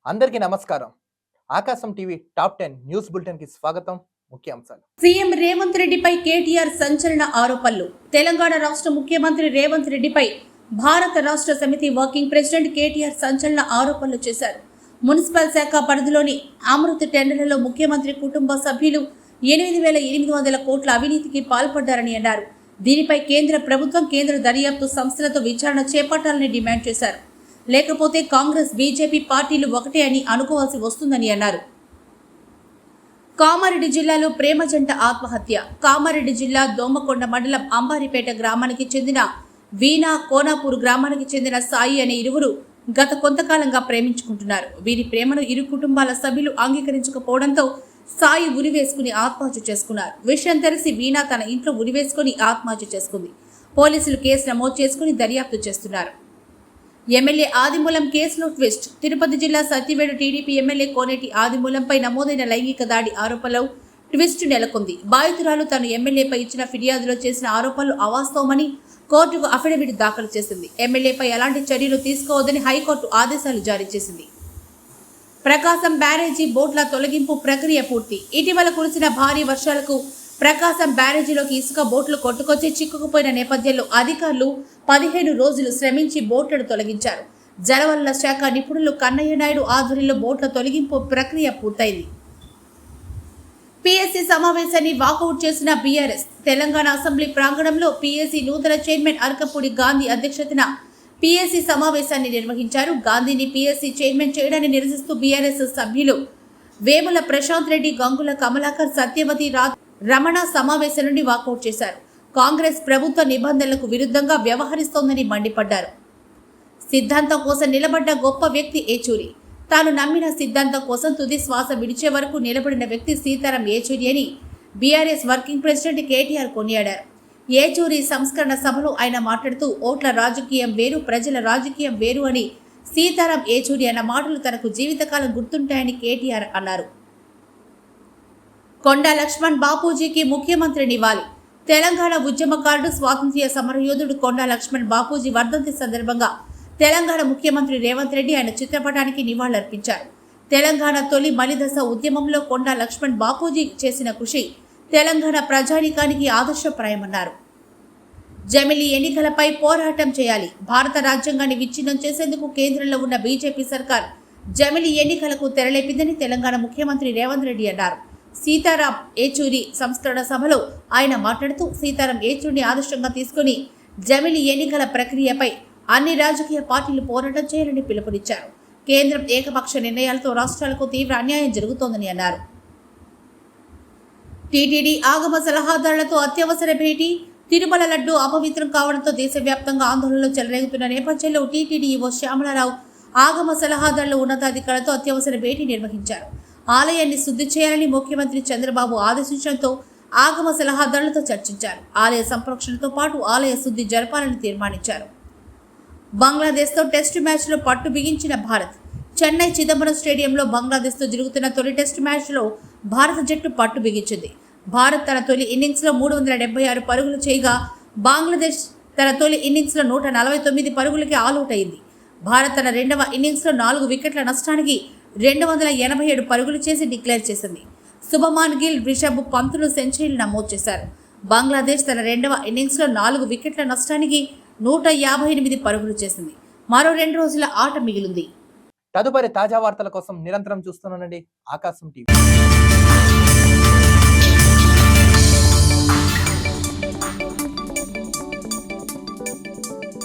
అందరికీ నమస్కారం. ఆకాశం టీవీ టాప్ 10 న్యూస్ బులెటిన్ కి స్వాగతం. ముఖ్యాంశాలు. సీఎం రేవంత్ రెడ్డిపై కేటీఆర్ సంచలన ఆరోపణలు. తెలంగాణ రాష్ట్ర ముఖ్యమంత్రి రేవంత్ రెడ్డిపై భారత రాష్ట్ర సమితి వర్కింగ్ ప్రెసిడెంట్ కేటీఆర్ సంచలన ఆరోపణలు చేశారు. మున్సిపల్ శాఖ పరిధిలోని అమృత్ టెండర్లలో ముఖ్యమంత్రి కుటుంబ సభ్యులు 8,800 కోట్ల అవినీతికి పాల్పడ్డారని అన్నారు. దీనిపై కేంద్ర ప్రభుత్వం కేంద్ర దర్యాప్తు సంస్థలతో విచారణ చేపట్టాలని డిమాండ్ చేశారు. లేకపోతే కాంగ్రెస్ బీజేపీ పార్టీలు ఒకటే అని అనుకోవాల్సి వస్తుందని అన్నారు. కామారెడ్డి జిల్లాలో ప్రేమ జంట ఆత్మహత్య. కామారెడ్డి జిల్లా దోమకొండ మండలం అంబారిపేట గ్రామానికి చెందిన వీణా, కోనాపూర్ గ్రామానికి చెందిన సాయి అనే ఇరువురు గత కొంతకాలంగా ప్రేమించుకుంటున్నారు. వీరి ప్రేమను ఇరు కుటుంబాల సభ్యులు అంగీకరించకపోవడంతో సాయి ఉరివేసుకుని ఆత్మహత్య చేసుకున్నారు. విషయం తెలిసి వీణా తన ఇంట్లో ఉరివేసుకుని ఆత్మహత్య చేసుకుంది. పోలీసులు కేసు నమోదు చేసుకుని దర్యాప్తు చేస్తున్నారు. ఎమ్మెల్యే ఆదిమూలం కేసులో ట్విస్ట్. తిరుపతి జిల్లా సత్యవేడు టీడీపీ ఎమ్మెల్యే కోనేటి ఆదిమూలంపై నమోదైన లైంగిక దాడి ఆరోపణలో ట్విస్ట్ నెలకొంది. బాధితురాలు తను ఎమ్మెల్యేపై ఇచ్చిన ఫిర్యాదులో చేసిన ఆరోపణలు అవాస్తవమని కోర్టుకు అఫిడవిట్ దాఖలు చేసింది. ఎమ్మెల్యేపై ఎలాంటి చర్యలు తీసుకోవద్దని హైకోర్టు ఆదేశాలు జారీ చేసింది. ప్రకాశం బ్యారేజీ బోట్ల తొలగింపు ప్రక్రియ పూర్తి. ఇటీవల కురిసిన భారీ వర్షాలకు ప్రకాశం బ్యారేజీలోకి ఇసుక బోట్లు కొట్టుకొచ్చి చిక్కుకుపోయిన నేపథ్యంలో అధికారులు 15 రోజులు శ్రమించి బోట్లను తొలగించారు. జలవనరుల శాఖ నిపుణులు కన్నయ్య నాయుడు ఆధ్వర్యంలో బోట్ల తొలగింపు ప్రక్రియ పూర్తయింది. పీఎస్సీ సమావేశాన్ని వాకౌట్ చేసిన బీఆర్ఎస్. తెలంగాణ అసెంబ్లీ ప్రాంగణంలో పీఎస్సీ నూతన చైర్మన్ అరకపూడి గాంధీ అధ్యక్షతన పీఎస్సీ సమావేశాన్ని నిర్వహించారు. గాంధీని పీఎస్సీ చైర్మన్ చేయడాన్ని నిరసిస్తూ బీఆర్ఎస్ సభ్యులు వేముల ప్రశాంత్ రెడ్డి, గంగుల కమలాకర్, సత్యవతి, రమణ సమావేశం నుండి వాకౌట్ చేశారు. కాంగ్రెస్ ప్రభుత్వ నిబంధనలకు విరుద్ధంగా వ్యవహరిస్తోందని మండిపడ్డారు. సిద్ధాంతం కోసం నిలబడ్డ గొప్ప వ్యక్తి ఏచూరి. తాను నమ్మిన సిద్ధాంతం కోసం తుది శ్వాస విడిచే వరకు నిలబడిన వ్యక్తి సీతారాం ఏచూరి అని బీఆర్ఎస్ వర్కింగ్ ప్రెసిడెంట్ కేటీఆర్ కొనియాడారు. ఏచూరి సంస్కరణ సభలో ఆయన మాట్లాడుతూ ఓట్ల రాజకీయం వేరు, ప్రజల రాజకీయం వేరు అని సీతారాం ఏచూరి అన్న మాటలు తనకు జీవితకాలం గుర్తుంటాయని కేటీఆర్ అన్నారు. కొండా లక్ష్మణ్ బాపూజీకి ముఖ్యమంత్రి నివాళి. తెలంగాణ ఉద్యమకారుడు, స్వాతంత్ర్య సమరయోధుడు కొండా లక్ష్మణ్ బాపూజీ వర్ధంతి సందర్భంగా తెలంగాణ ముఖ్యమంత్రి రేవంత్ రెడ్డి ఆయన చిత్రపటానికి నివాళులర్పించారు. తెలంగాణ తొలి మలిదశ ఉద్యమంలో కొండా లక్ష్మణ్ బాపూజీ చేసిన కృషి తెలంగాణ ప్రజానీకానికి ఆదర్శప్రాయమన్నారు. జమిలీ ఎన్నికలపై పోరాటం చేయాలి. భారత రాజ్యాంగాన్ని విచ్ఛిన్నం చేసేందుకు కేంద్రంలో ఉన్న బీజేపీ సర్కార్ జమిలీ ఎన్నికలకు తెరలేపిందని తెలంగాణ ముఖ్యమంత్రి రేవంత్ రెడ్డి అన్నారు. సీతారాం ఏచూరి సంస్కరణ సభలో ఆయన మాట్లాడుతూ సీతారాం ఏచూరిని ఆదర్శంగా తీసుకుని జమిలీ ఎన్నికల ప్రక్రియపై అన్ని రాజకీయ పార్టీలు పోరాటం చేయాలని పిలుపునిచ్చారు. కేంద్రం ఏకపక్ష నిర్ణయాలతో రాష్ట్రాలకు తీవ్ర అన్యాయం జరుగుతోందని అన్నారు. టీటీడీ ఆగమ సలహాదారులతో అత్యవసర భేటీ. తిరుమల లడ్డు అపవిత్రం కావడంతో దేశవ్యాప్తంగా ఆందోళనలు చెలరేగుతున్న నేపథ్యంలో టీటీడీ ఈవో శ్యామలారావు ఆగమ సలహాదారుల ఉన్నతాధికారులతో అత్యవసర భేటీ నిర్వహించారు. ఆలయాన్ని శుద్ధి చేయాలని ముఖ్యమంత్రి చంద్రబాబు ఆదేశించడంతో ఆగమ సలహాదారులతో చర్చించారు. ఆలయ సంరక్షణతో పాటు ఆలయ శుద్ధి జరపాలని తీర్మానించారు. బంగ్లాదేశ్తో టెస్టు మ్యాచ్లో పట్టు బిగించిన భారత్. చెన్నై చిదంబరం స్టేడియంలో బంగ్లాదేశ్తో జరుగుతున్న తొలి టెస్టు మ్యాచ్లో భారత జట్టు పట్టు బిగించింది. భారత్ తన తొలి ఇన్నింగ్స్లో 376 పరుగులు చేయగా బంగ్లాదేశ్ తన తొలి ఇన్నింగ్స్లో 149 పరుగులకి ఆల్అవుట్ అయింది. భారత్ తన రెండవ ఇన్నింగ్స్లో 4 వికెట్ల నష్టానికి 287 పరుగులు చేసి డిక్లేర్ చేసింది. శుభమాన్ గిల్, రిషబ్ పంతులు సెంచరీలు నమోదు చేశారు. బంగ్లాదేశ్ తన రెండవ ఇన్నింగ్స్లో 4 వికెట్ల నష్టానికి 158 పరుగులు చేసింది. మరో 2 రోజుల ఆట మిగిలింది. తదుపరి తాజా వార్తల కోసం నిరంతరం చూస్తున్నానండి ఆకాశం టీవీ.